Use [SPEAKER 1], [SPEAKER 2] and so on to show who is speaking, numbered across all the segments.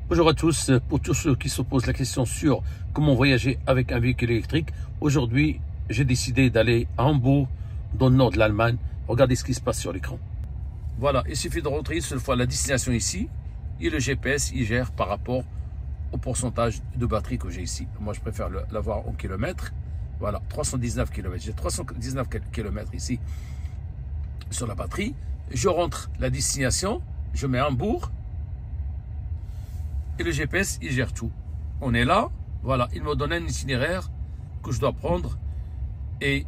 [SPEAKER 1] Bonjour à tous, pour tous ceux qui se posent la question sur comment voyager avec un véhicule électrique, aujourd'hui j'ai décidé d'aller à Hambourg, dans le nord de l'Allemagne. Regardez ce qui se passe sur l'écran. Voilà, il suffit de rentrer cette fois la destination ici, et le GPS il gère par rapport au pourcentage de batterie que j'ai ici. Moi je préfère l'avoir en kilomètres. Voilà, 319 km, j'ai 319 km ici sur la batterie. Je rentre la destination, je mets Hambourg. Et le GPS, il gère tout. On est là, voilà, il me donne un itinéraire que je dois prendre et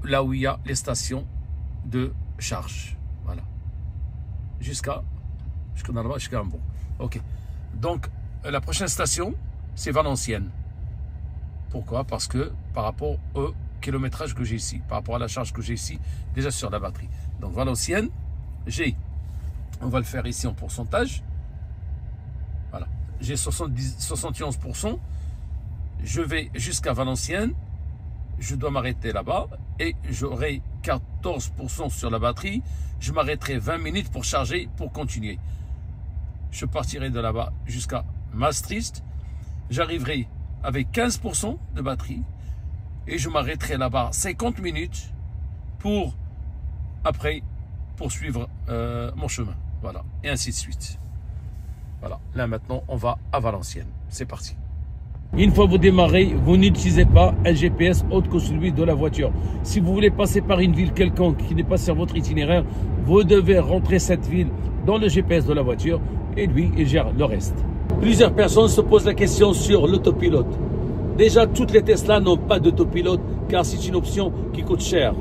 [SPEAKER 1] là où il y a les stations de charge. Voilà. Jusqu'à Hambourg. Ok. Donc, la prochaine station, c'est Valenciennes. Pourquoi? Parce que par rapport au kilométrage que j'ai ici, par rapport à la charge que j'ai ici, déjà sur la batterie. Donc, Valenciennes, on va le faire ici en pourcentage. Voilà, j'ai 71%, je vais jusqu'à Valenciennes, je dois m'arrêter là-bas et j'aurai 14% sur la batterie, je m'arrêterai 20 minutes pour charger, pour continuer. Je partirai de là-bas jusqu'à Maastricht, j'arriverai avec 15% de batterie et je m'arrêterai là-bas 50 minutes pour après poursuivre mon chemin. Voilà, et ainsi de suite. Voilà, là maintenant on va à Valenciennes, c'est parti. Une fois vous démarrez, vous n'utilisez pas un GPS autre que celui de la voiture. Si vous voulez passer par une ville quelconque qui n'est pas sur votre itinéraire, vous devez rentrer cette ville dans le GPS de la voiture et lui, il gère le reste. Plusieurs personnes se posent la question sur l'autopilote. Déjà, toutes les Tesla n'ont pas d'autopilote car c'est une option qui coûte cher.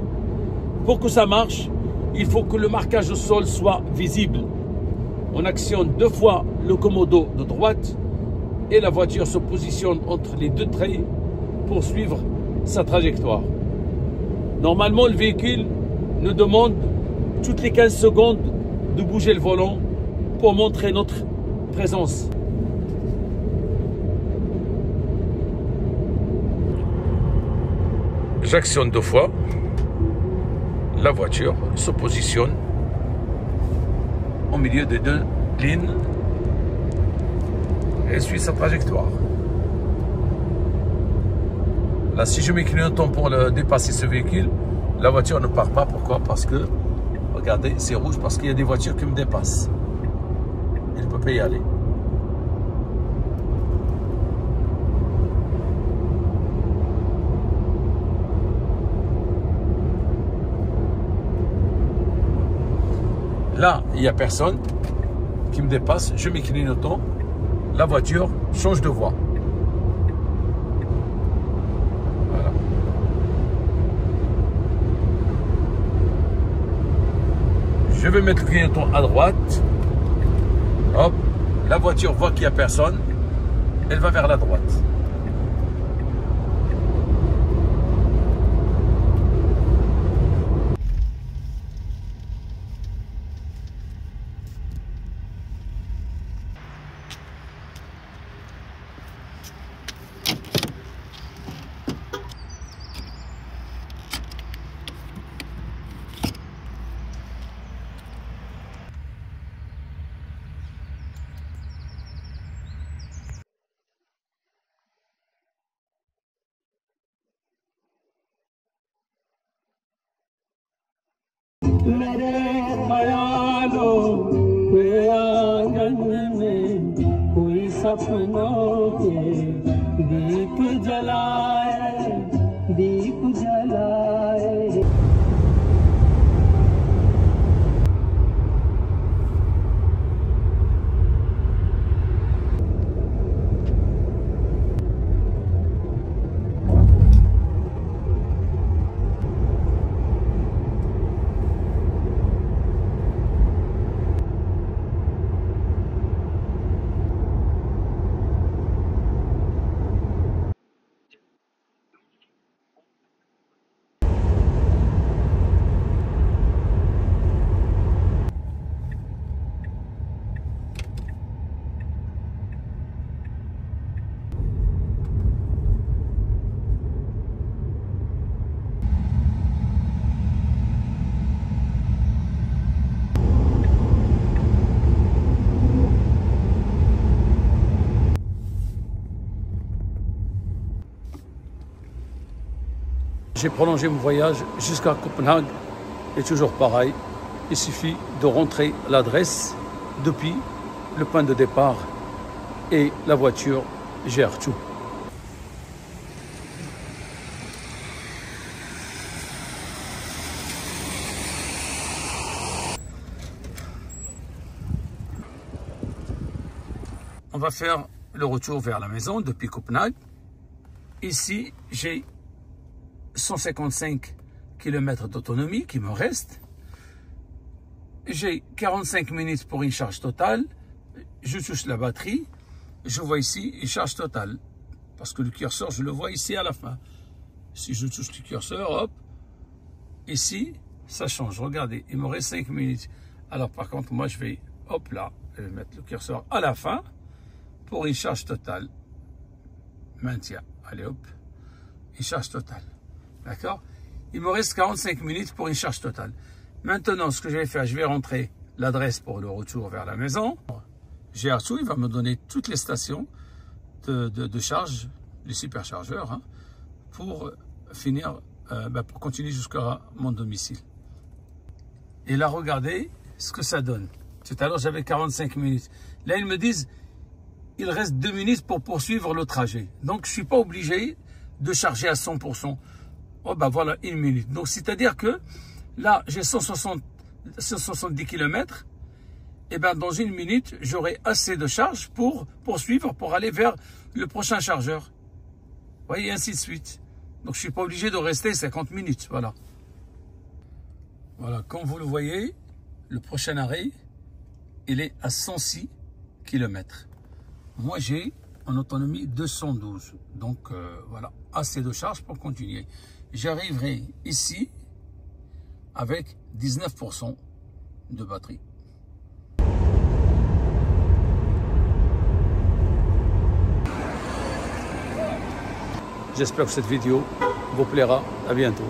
[SPEAKER 1] Pour que ça marche, il faut que le marquage au sol soit visible. On actionne 2 fois le commodo de droite et la voiture se positionne entre les 2 traits pour suivre sa trajectoire. Normalement, le véhicule nous demande toutes les 15 secondes de bouger le volant pour montrer notre présence. J'actionne 2 fois. La voiture se positionne au milieu des 2 lignes et suit sa trajectoire. Là, si je mets clignotant pour dépasser ce véhicule, la voiture ne part pas. Pourquoi? Parce que, regardez, c'est rouge parce qu'il y a des voitures qui me dépassent. Il ne peut pas y aller. Là, il n'y a personne qui me dépasse. Je mets clignotant. La voiture change de voie. Voilà. Je vais mettre le clignotant à droite. Hop. La voiture voit qu'il n'y a personne. Elle va vers la droite.
[SPEAKER 2] मेरे ख्यालों के आंगन में कोई सपनों के दीप जलाए, दीप जलाए।
[SPEAKER 1] j'ai prolongé mon voyage jusqu'à Copenhague et toujours pareil. Il suffit de rentrer l'adresse depuis le point de départ et la voiture gère tout. On va faire le retour vers la maison depuis Copenhague. Ici, j'ai 155 km d'autonomie qui me reste. J'ai 45 minutes pour une charge totale. Je touche la batterie. Je vois ici une charge totale. Parce que le curseur, je le vois ici à la fin. Si je touche le curseur, hop, ici, ça change. Regardez, il me reste 5 minutes. Alors par contre, moi, je vais, hop là, je vais mettre le curseur à la fin pour une charge totale. Maintien. Allez, hop, une charge totale. D'accord? Il me reste 45 minutes pour une charge totale. Maintenant, ce que je vais faire, je vais rentrer l'adresse pour le retour vers la maison. GR2, il va me donner toutes les stations de charge, les superchargeurs, hein, pour finir, pour continuer jusqu'à mon domicile. Et là, regardez ce que ça donne. Tout à l'heure, j'avais 45 minutes. Là, ils me disent, il reste 2 minutes pour poursuivre le trajet. Donc, je ne suis pas obligé de charger à 100%. Oh, ben voilà, 1 minute. Donc, c'est-à-dire que là, j'ai 170 km. Et bien, dans 1 minute, j'aurai assez de charge pour poursuivre, pour aller vers le prochain chargeur. Vous voyez, ainsi de suite. Donc, je ne suis pas obligé de rester 50 minutes. Voilà. Voilà, comme vous le voyez, le prochain arrêt, il est à 106 km. Moi, j'ai en autonomie 212. Donc, voilà, assez de charge pour continuer. J'arriverai ici avec 19% de batterie. J'espère que cette vidéo vous plaira. À bientôt.